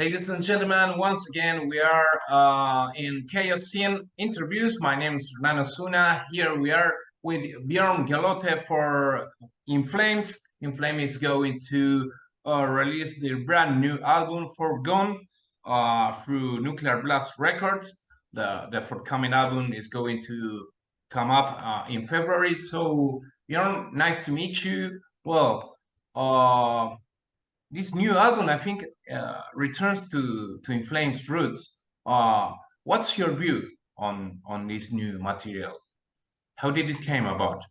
Ladies and gentlemen, once again, we are in Chaoszine interviews. My name is Hernan Osuna. Here we are with Björn Gelotte for In Flames. In Flames is going to release their brand new album, Foregone, through Nuclear Blast Records. The forthcoming album is going to come up in February. So, Björn, nice to meet you. Well, this new album, I think, returns to In Flames' roots. What's your view on this new material? How did it came about?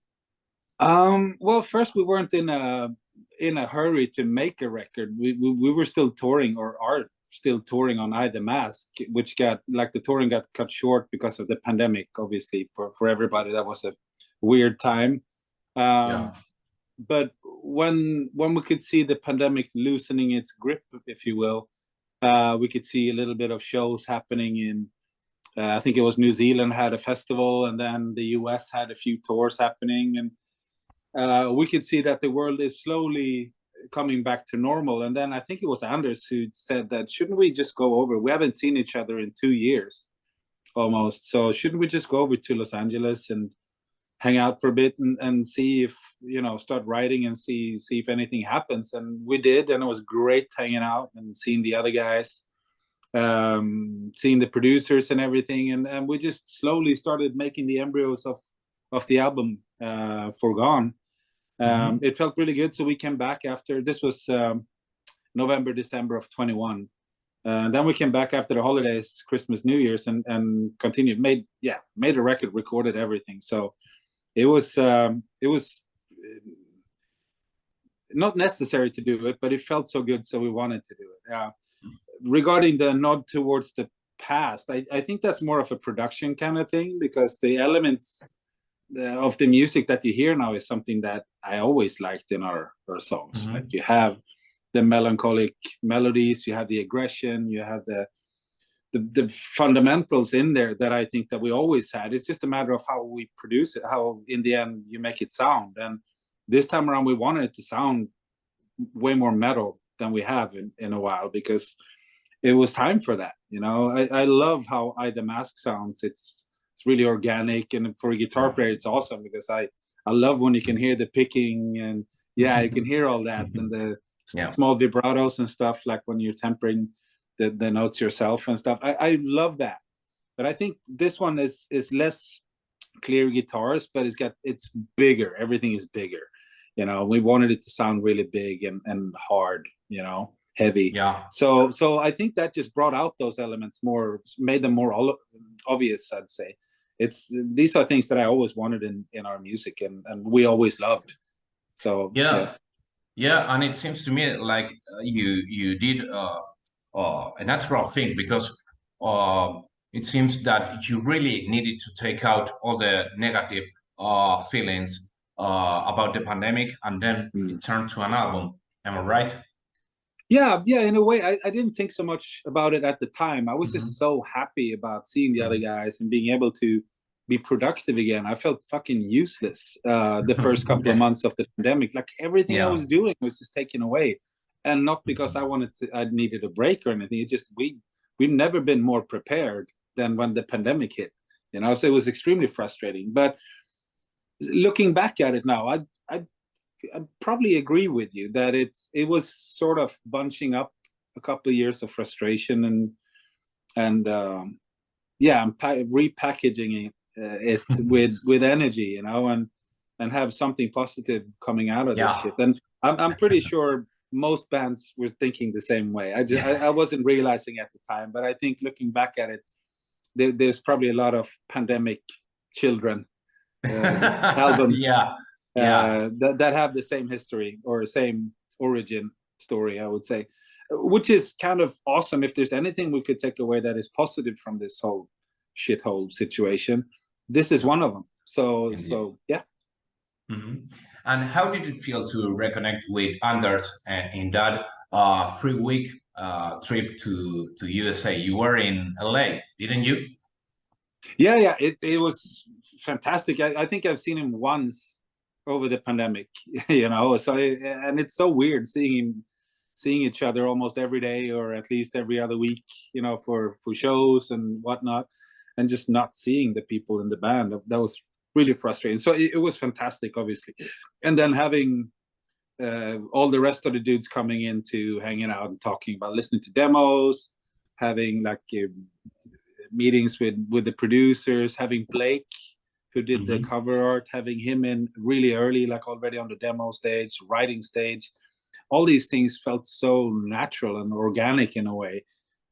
Well, first we weren't in a hurry to make a record. We were still touring, or are still touring on I the Mask, which got the touring got cut short because of the pandemic. Obviously, for everybody, that was a weird time. Yeah. But when we could see the pandemic loosening its grip, if you will, we could see a little bit of shows happening in, I think it was New Zealand had a festival, and then the US had a few tours happening, and we could see that the world is slowly coming back to normal. And then I think it was Anders who said that, shouldn't we just go over? We haven't seen each other in 2 years almost, so shouldn't we just go over to Los Angeles and hang out for a bit and see if, start writing and see if anything happens. And we did, and it was great hanging out and seeing the other guys, seeing the producers and everything. And we just slowly started making the embryos of the album, Foregone. It felt really good. So we came back after, this was November, December of 21. Then we came back after the holidays, Christmas, New Year's, and continued, made a record, recorded everything. So it was not necessary to do it, but it felt so good, so we wanted to do it. Regarding the nod towards the past, I think that's more of a production kind of thing, because the elements of the music that you hear now is something that I always liked in our songs. Like, you have the melancholic melodies, you have the aggression, you have the fundamentals in there that I think that we always had. It's just a matter of how we produce it, how in the end you make it sound. And this time around we wanted it to sound way more metal than we have in a while, because it was time for that. I love how I the Mask sounds. It's really organic, and for a guitar player it's awesome, because I love when you can hear the picking, and you can hear all that, and the small vibratos and stuff, like when you're tempering the notes yourself and stuff. I love that. But I think this one is less clear guitars, but it's bigger. Everything is bigger. We wanted it to sound really big and hard, heavy. Yeah. So I think that just brought out those elements more, made them more obvious, I'd say. These are things that I always wanted in our music, and we always loved. So yeah, and it seems to me like you did a natural thing, because it seems that you really needed to take out all the negative feelings about the pandemic, and then it turned to an album. Am I right? Yeah, in a way. I didn't think so much about it at the time. I was just so happy about seeing the other guys and being able to be productive again. I felt fucking useless the first couple of months of the pandemic. Like, everything I was doing was just taken away. And not because I needed a break or anything. It's just we've never been more prepared than when the pandemic hit. So it was extremely frustrating. But looking back at it now, I probably agree with you that it was sort of bunching up a couple of years of frustration and repackaging it with energy, and have something positive coming out of this shit. And I'm pretty sure most bands were thinking the same way. I wasn't realizing at the time, but I think looking back at it, there's probably a lot of pandemic children albums that have the same history or same origin story, I would say, which is kind of awesome. If there's anything we could take away that is positive from this whole shithole situation, this is one of them. So yeah. And how did it feel to reconnect with Anders in that 3-week trip to USA? You were in LA, didn't you? Yeah, it was fantastic. I think I've seen him once over the pandemic, so and it's so weird seeing seeing each other almost every day or at least every other week, you know, for shows and whatnot, and just not seeing the people in the band. That was really frustrating. So it was fantastic, obviously. And then having all the rest of the dudes coming in to hanging out and talking about listening to demos, having like meetings with the producers, having Blake, who did the cover art, having him in really early, like already on the demo stage, writing stage. All these things felt so natural and organic in a way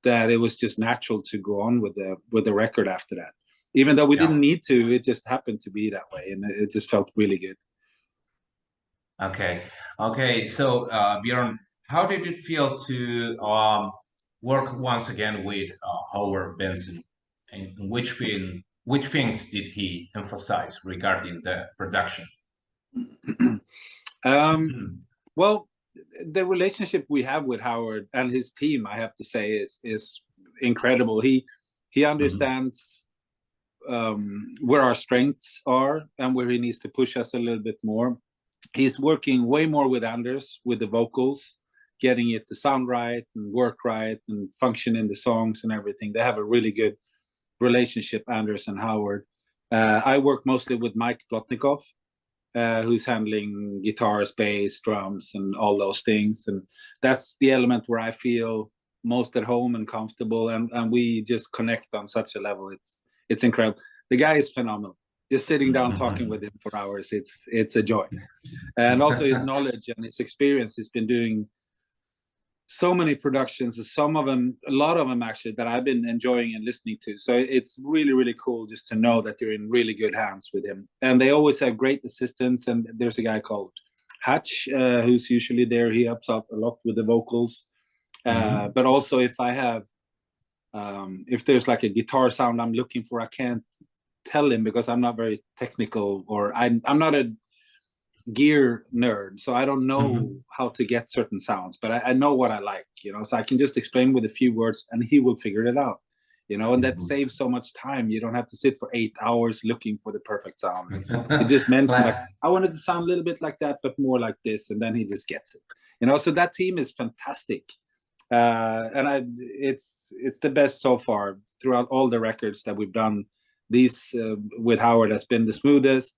that it was just natural to go on with the record after that. Even though we didn't need to, it just happened to be that way, and it just felt really good. Okay. So Björn, how did it feel to work once again with Howard Benson, and which things did he emphasize regarding the production? Well, the relationship we have with Howard and his team, I have to say, is incredible. He understands where our strengths are and where he needs to push us a little bit more. He's working way more with Anders, with the vocals, getting it to sound right and work right and function in the songs and everything. They have a really good relationship, Anders and Howard. I work mostly with Mike Plotnikov, who's handling guitars, bass, drums, and all those things. And that's the element where I feel most at home and comfortable. And we just connect on such a level. It's incredible. The guy is phenomenal. Just sitting down talking with him for hours, it's a joy. And also his knowledge and his experience. He's been doing so many productions, a lot of them actually, that I've been enjoying and listening to. So it's really, really cool just to know that you're in really good hands with him. And they always have great assistants. And there's a guy called Hatch, who's usually there. He helps out a lot with the vocals. But also if I have, if there's like a guitar sound I'm looking for, I can't tell him because I'm not very technical, or I'm not a gear nerd, so I don't know how to get certain sounds, but I know what I like, you know, so I can just explain with a few words and he will figure it out, you know, and that saves so much time. You don't have to sit for 8 hours looking for the perfect sound. He just mentioned like, I wanted to sound a little bit like that, but more like this, and then he just gets it, you know. So that team is fantastic, and it's the best so far throughout all the records that we've done. These with Howard has been the smoothest.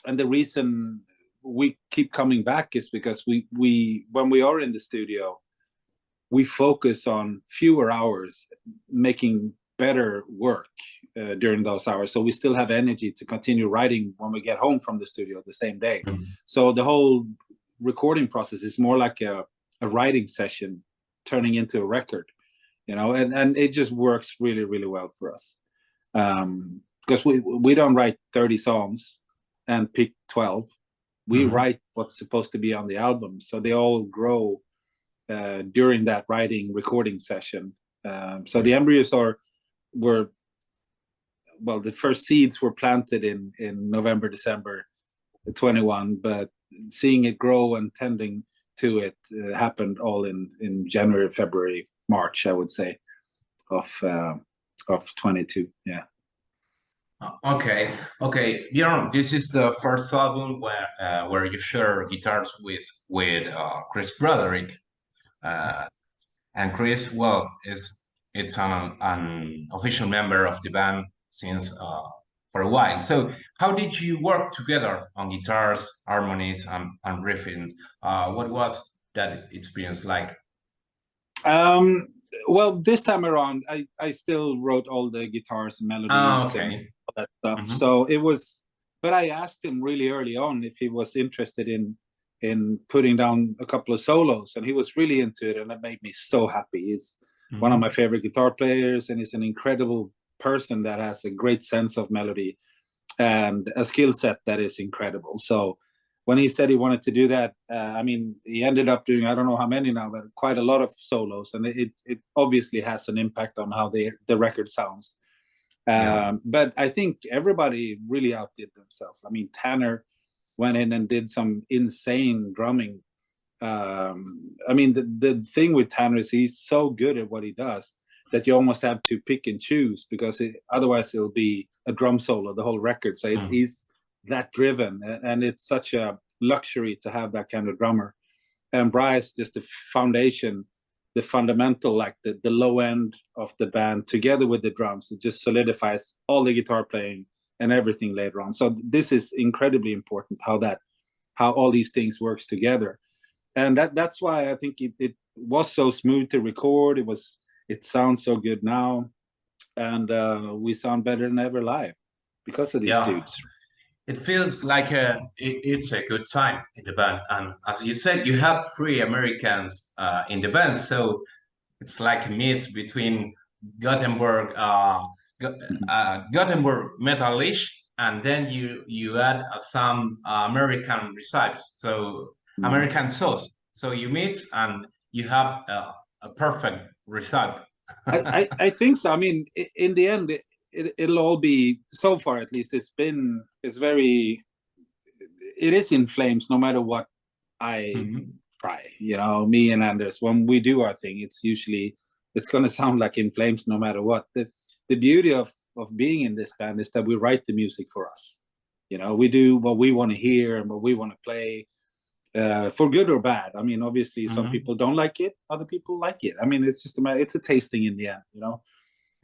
And the reason we keep coming back is because we when we are in the studio, we focus on fewer hours, making better work during those hours. So we still have energy to continue writing when we get home from the studio the same day. So the whole recording process is more like a writing session turning into a record, you know, and it just works really, really well for us. Because we don't write 30 songs and pick 12. We write what's supposed to be on the album, so they all grow during that writing recording session. So the embryos were the first seeds were planted in November, December 21, but seeing it grow and tending to it happened all in January, February, March, I would say, of 22. Yeah. Okay. Björn, this is the first album where you share guitars with Chris Broderick, and Chris, well, it's an official member of the band since for a while. So how did you work together on guitars, harmonies, and riffing? What was that experience like? Well, this time around, I still wrote all the guitars and melodies and all that stuff. So it was, but I asked him really early on if he was interested in putting down a couple of solos, and he was really into it, and that made me so happy. He's one of my favorite guitar players, and he's an incredible person that has a great sense of melody and a skill set that is incredible. So when he said he wanted to do that, I mean, he ended up doing, I don't know how many now, but quite a lot of solos. And it obviously has an impact on how the record sounds. But I think everybody really outdid themselves. I mean, Tanner went in and did some insane drumming. I mean, the thing with Tanner is he's so good at what he does that you almost have to pick and choose, because otherwise it'll be a drum solo, the whole record. So he's that driven, and it's such a luxury to have that kind of drummer. and Bryce just the foundation, the fundamental, like the low end of the band together with the drums. It just solidifies all the guitar playing and everything later on. So this is incredibly important, how all these things works together. And that's why I think it was so smooth to record. It sounds so good now, and we sound better than ever live because of these dudes. It feels like it's a good time in the band, and as you said, you have 3 Americans in the band, so it's like a mix between Gothenburg, Gothenburg metalish, and then you add some American recipes, so American sauce. So you mix and you have a perfect recipe. I think so. I mean, in the end, it'll all be, so far at least, it is in flames no matter what I try. You know, me and Anders, when we do our thing, it's going to sound like in flames no matter what. The beauty of being in this band is that we write the music for us. You know, we do what we want to hear and what we want to play, for good or bad. I mean, obviously some people don't like it, other people like it. I mean, it's just it's a tasting in the end, you know.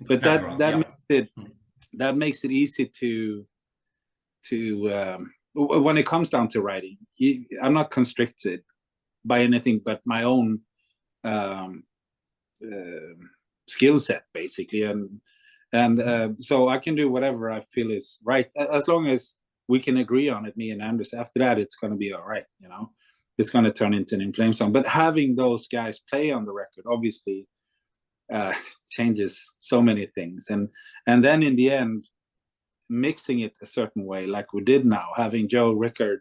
But that makes it easy to when it comes down to writing. I'm not constricted by anything but my own skill set, basically, and so I can do whatever I feel is right, as long as we can agree on it, me and Anders. After that, it's going to be all right, you know. It's going to turn into an In Flames song. But having those guys play on the record obviously changes so many things, and then in the end, mixing it a certain way, like we did now, having Joe Rickard,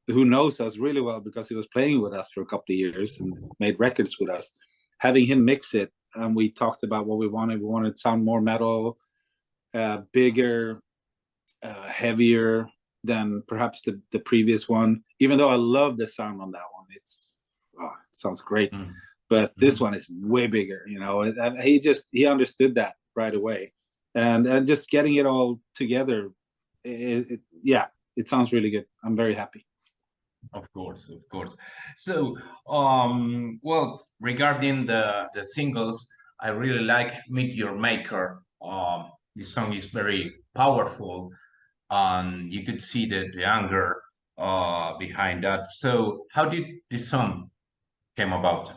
who knows us really well because he was playing with us for a couple of years and made records with us, having him mix it, and we talked about what we wanted. We wanted to sound more metal, bigger, heavier than perhaps the previous one, even though I love the sound on that one. It sounds great. But this one is way bigger, you know. And he understood that right away, and just getting it all together, it sounds really good. I'm very happy. Of course. So, well, regarding the singles, I really like Meet Your Maker. The song is very powerful, and you could see the anger behind that. So, how did this song came about?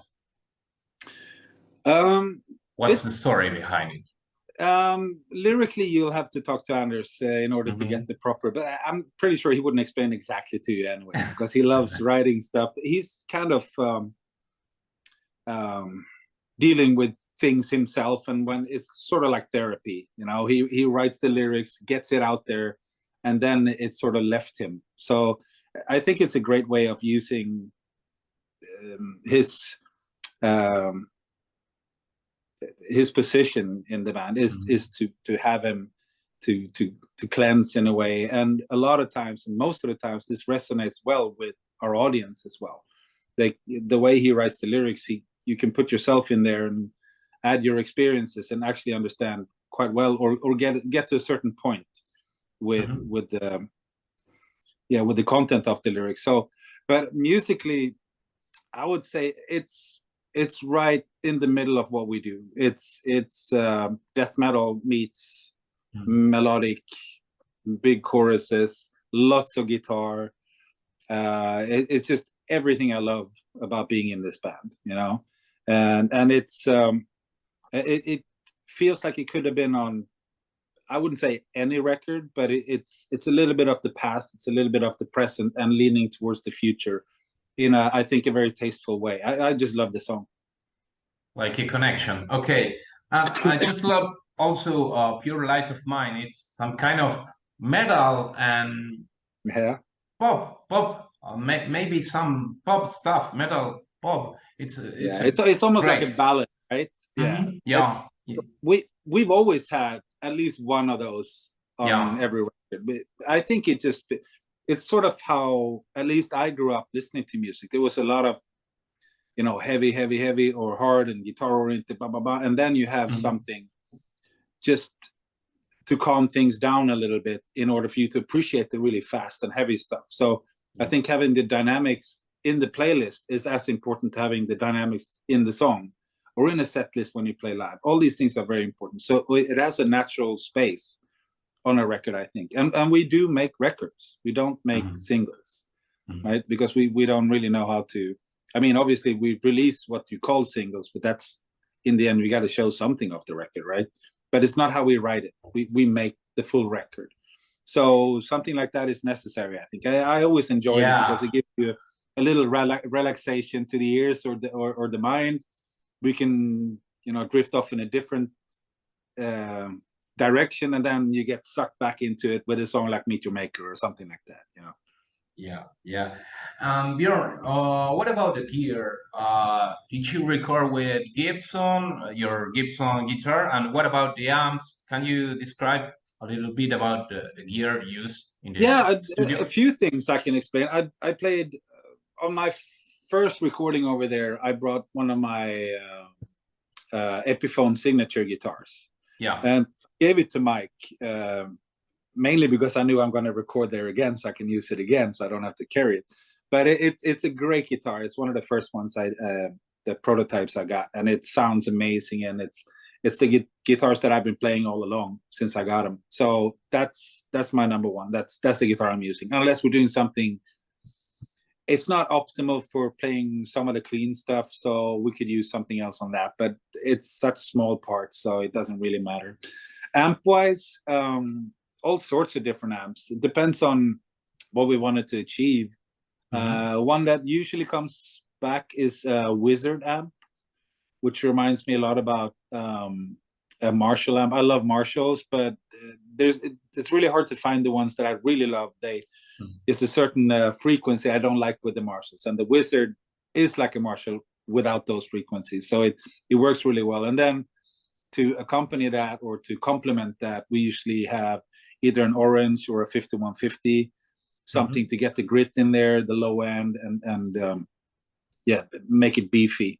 What's the story behind it? Lyrically, you'll have to talk to Anders in order to get the proper, but I'm pretty sure he wouldn't explain exactly to you anyway, because he loves writing stuff. He's kind of dealing with things himself, and when it's sort of like therapy, you know, he writes the lyrics, gets it out there, and then it sort of left him. So I think it's a great way of using his position in the band is to have him to cleanse in a way. And a lot of times, and most of the times, this resonates well with our audience as well. Like the way he writes the lyrics, you can put yourself in there and add your experiences and actually understand quite well, or get to a certain point with the content of the lyrics. So, but musically, I would say it's right in the middle of what we do. It's death metal meets melodic, big choruses, lots of guitar. It's just everything I love about being in this band, you know. And it's it feels like it could have been on, I wouldn't say any record, but it's a little bit of the past, it's a little bit of the present, and leaning towards the future in I think a very tasteful way. I just love the song. Like a connection. Okay. I just love also Pure Light of Mine. It's some kind of metal and pop, maybe some pop stuff, metal pop. It's almost like a ballad, right? We've always had at least one of those on every record. But I think it's sort of how at least I grew up listening to music. There was a lot of, you know, heavy or hard and guitar oriented, blah blah blah, and then you have something just to calm things down a little bit in order for you to appreciate the really fast and heavy stuff. So I think having the dynamics in the playlist is as important to having the dynamics in the song or in a set list when you play live. All these things are very important. So it has a natural space on a record, I think. And we do make records. We don't make singles, right? Because we don't really know how to. I mean, obviously we release what you call singles, but that's in the end we got to show something of the record, right? But it's not how we write it. We make the full record. So something like that is necessary, I think. I always enjoy it because it gives you a little relaxation to the ears or the mind. We can, you know, drift off in a different direction, and then you get sucked back into it with a song like Meet Your Maker or something like that, you know. Yeah. Björn, what about the gear? Did you record with Gibson, your Gibson guitar? And what about the amps? Can you describe a little bit about the gear used in the studio? A few things I can explain. I played on my first recording over there. I brought one of my Epiphone signature guitars. Yeah. And gave it to Mike. Mainly because I knew I'm going to record there again, so I can use it again, so I don't have to carry it. But it's a great guitar. It's one of the first ones the prototypes I got, and it sounds amazing. And it's the guitars that I've been playing all along since I got them. So that's my number one. That's the guitar I'm using. Unless we're doing something, it's not optimal for playing some of the clean stuff, so we could use something else on that. But it's such small parts, so it doesn't really matter. Amp wise. All sorts of different amps. It depends on what we wanted to achieve. One that usually comes back is a Wizard amp, which reminds me a lot about a Marshall amp. I love Marshalls, but it's really hard to find the ones that I really love. It's a certain frequency I don't like with the Marshalls, and the Wizard is like a Marshall without those frequencies. So it works really well. And then to accompany that or to complement that, we usually have either an orange or a 5150, something to get the grit in there, the low end, and make it beefy.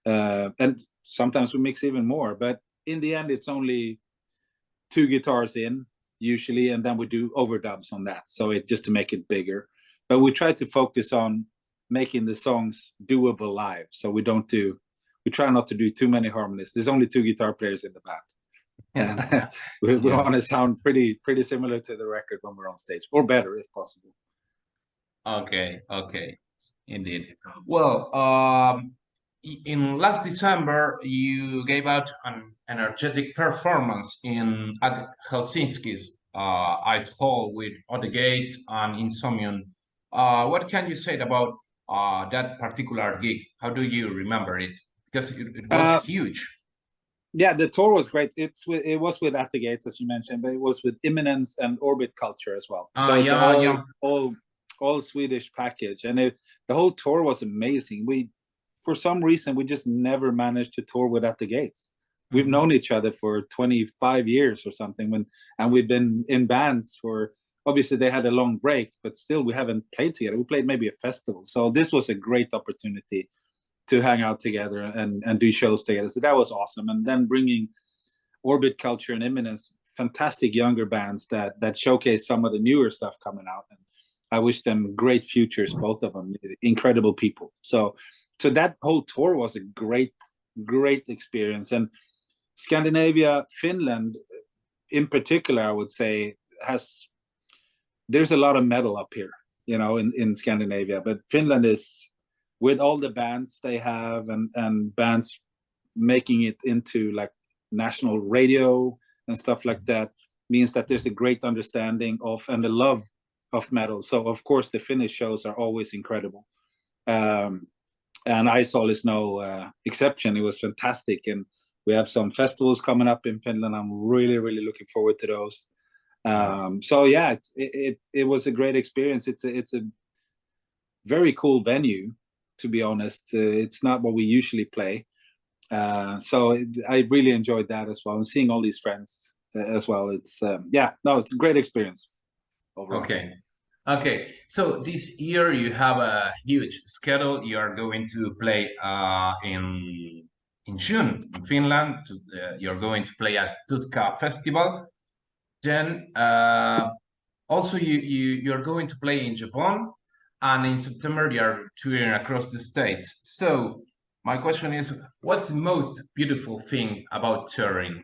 And sometimes we mix even more, but in the end, it's only 2 guitars in usually, and then we do overdubs on that. So just to make it bigger. But we try to focus on making the songs doable live. So we try not to do too many harmonies. There's only 2 guitar players in the band. And we want to sound pretty similar to the record when we're on stage, or better if possible. Okay, indeed. Well, in last December, you gave out an energetic performance at Helsinki's Ice Hall with At the Gates and Insomnium. What can you say about that particular gig? How do you remember it? Because it was huge. Yeah, the tour was great. It was with At the Gates, as you mentioned, but it was with Imminence and Orbit Culture as well. So it's all Swedish package, and the whole tour was amazing. For some reason, we just never managed to tour with At the Gates. We've known each other for 25 years or something, and we've been in bands for. Obviously, they had a long break, but still, we haven't played together. We played maybe a festival, so this was a great opportunity to hang out together and do shows together. So that was awesome. And then bringing Orbit Culture and Imminence, fantastic younger bands that showcase some of the newer stuff coming out. And I wish them great futures, both of them, incredible people. So that whole tour was a great experience. And Scandinavia, Finland in particular, I would say, there's a lot of metal up here, you know, in Scandinavia, but Finland is, with all the bands they have and bands making it into like national radio and stuff like that, means that there's a great understanding of and a love of metal. So of course the Finnish shows are always incredible. And ISOL is no exception. It was fantastic. And we have some festivals coming up in Finland. I'm really looking forward to those. So yeah, it was a great experience. It's a very cool venue, to be honest. It's not what we usually play. So I really enjoyed that as well. And seeing all these friends as well. It's it's a great experience overall. Okay. So this year you have a huge schedule. You are going to play in June in Finland. You're going to play at Tuska Festival. Then also you're going to play in Japan. and in September you are touring across the States. So my question is, what's the most beautiful thing about touring,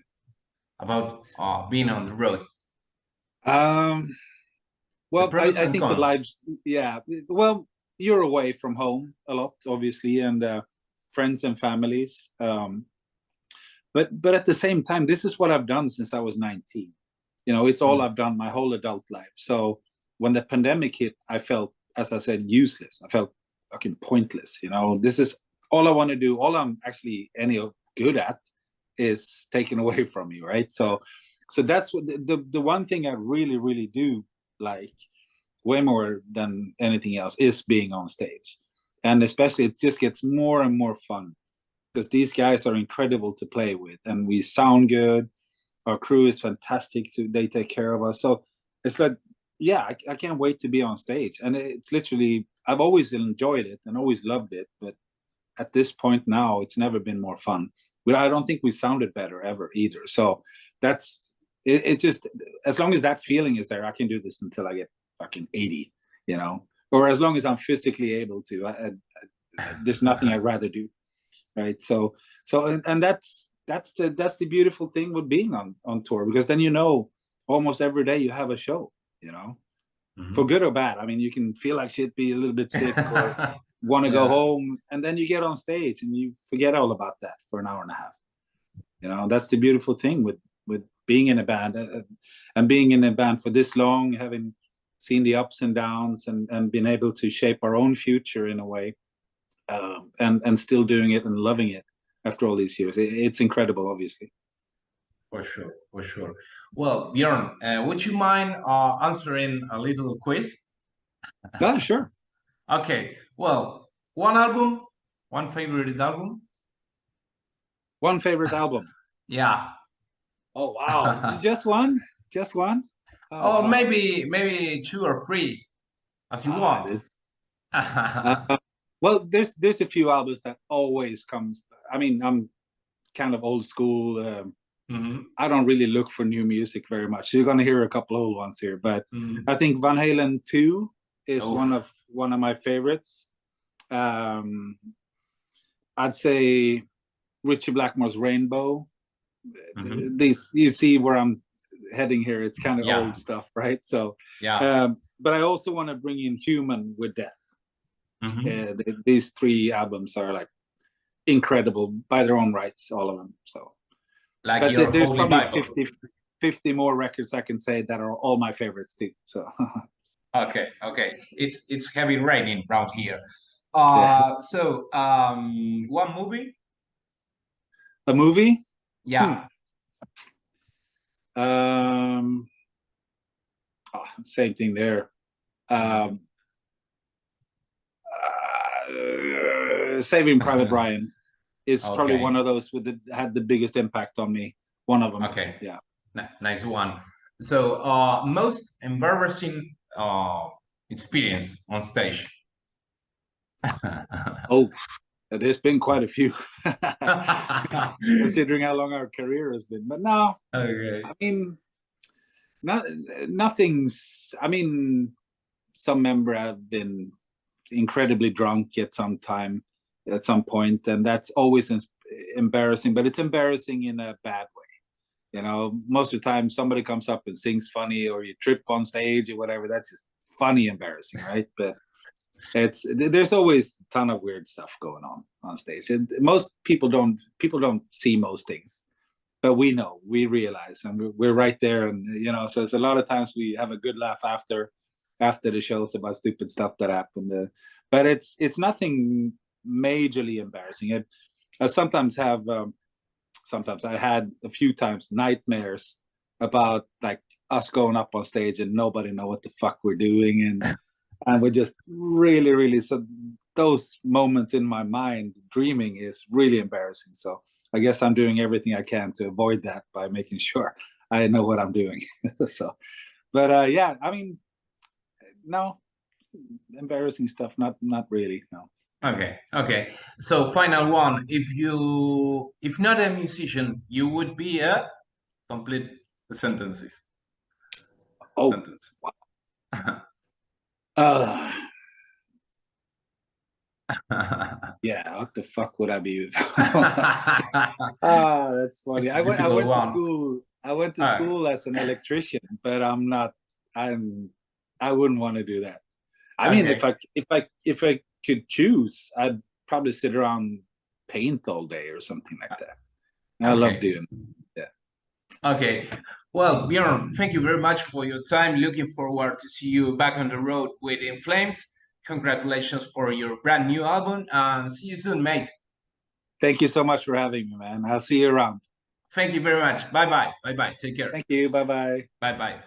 about being on the road? Um, The well, pros I and think the cons. lives, yeah. Well, you're away from home a lot, obviously, and friends and families. But at the same time, this is what I've done since I was 19. You know, it's all I've done my whole adult life. So when the pandemic hit, I felt, as I said, useless. I felt fucking pointless. You know, this is all I want to do. All I'm actually any good at is taken away from me, right? So that's what the one thing I really do like way more than anything else is being on stage, and especially it just gets more and more fun because these guys are incredible to play with, and we sound good. Our crew is fantastic. They take care of us. So it's like, yeah, I can't wait to be on stage. And it's literally, I've always enjoyed it and always loved it. But at this point now, it's never been more fun. But I don't think we sounded better ever either. So that's it. It just, as long as that feeling is there, I can do this until I get fucking 80, you know, or as long as I'm physically able to. There's nothing I'd rather do, right? And that's the beautiful thing with being on tour, because then you know almost every day you have a show, you know, for good or bad. I mean, you can feel like shit, be a little bit sick, or want to go home, and then you get on stage and you forget all about that for an hour and a half. You know, that's the beautiful thing with being in a band, and being in a band for this long, having seen the ups and downs, and been able to shape our own future in a way, and still doing it and loving it after all these years. It's incredible, obviously. For sure, for sure. Well, Björn, would you mind answering a little quiz? Yeah, sure. Okay, well, one album, one favorite album. One favorite album. Yeah. Oh wow, just one, just one. Oh Or wow. maybe two or three, as you Ah, want. this. Well, there's a few albums that always comes. I mean, I'm kind of old school. I don't really look for new music very much. You're gonna hear a couple old ones here, but I think Van Halen 2 is Oof. one of my favorites. I'd say Richie Blackmore's Rainbow. These, you see where I'm heading here. It's kind of Yeah, old stuff, right? So, yeah. but I also want to bring in Human with Death. Mhm. These three albums are like incredible by their own rights, all of them. So, Like but your there's holy probably Bible. 50 more records I can say that are all my favorites too. So, Okay, okay. It's heavy raining around here. yeah. So one movie? A movie? Yeah. Um, Same thing there. Saving Private Ryan is probably Okay, one of those had the biggest impact on me. One of them. okay. Yeah. Nice one. So most embarrassing experience on stage. Oh, there's been quite a few, considering how long our career has been. But no, Okay. I mean, not nothing's. I mean, some member have been incredibly drunk at some time, at some point, and that's always embarrassing. But it's embarrassing in a bad way. You know, most of the time somebody comes up and sings funny, or you trip on stage or whatever. That's just funny, embarrassing, right? But there's always a ton of weird stuff going on stage. And most people don't see most things, but we realize, and we're right there, and you know, so it's a lot of times we have a good laugh after the shows about stupid stuff that happened. But it's nothing majorly embarrassing. I sometimes have sometimes I had a few times nightmares about like us going up on stage and nobody know what the fuck we're doing, and we're just really, so those moments in my mind dreaming is really embarrassing. So I guess I'm doing everything I can to avoid that by making sure I know what I'm doing. So, but yeah, I mean, no embarrassing stuff, not really, no. Okay, okay. So final one. If not a musician, you would be a complete the sentences. Oh, Sentence. uh Yeah, what the fuck would I be? Ah, that's funny. It's a I difficult went to one. school. I went to Uh, school as an electrician, but I wouldn't want to do that. I mean, okay. if I could choose, I'd probably sit around paint all day or something like that. I love Okay. doing. Yeah. Okay. Well, Björn, thank you very much for your time. Looking forward to see you back on the road with In Flames. Congratulations for your brand new album, and see you soon, mate. Thank you so much for having me, man. I'll see you around. Thank you very much. Bye bye. Bye bye. Take care. Thank you. Bye bye. Bye bye.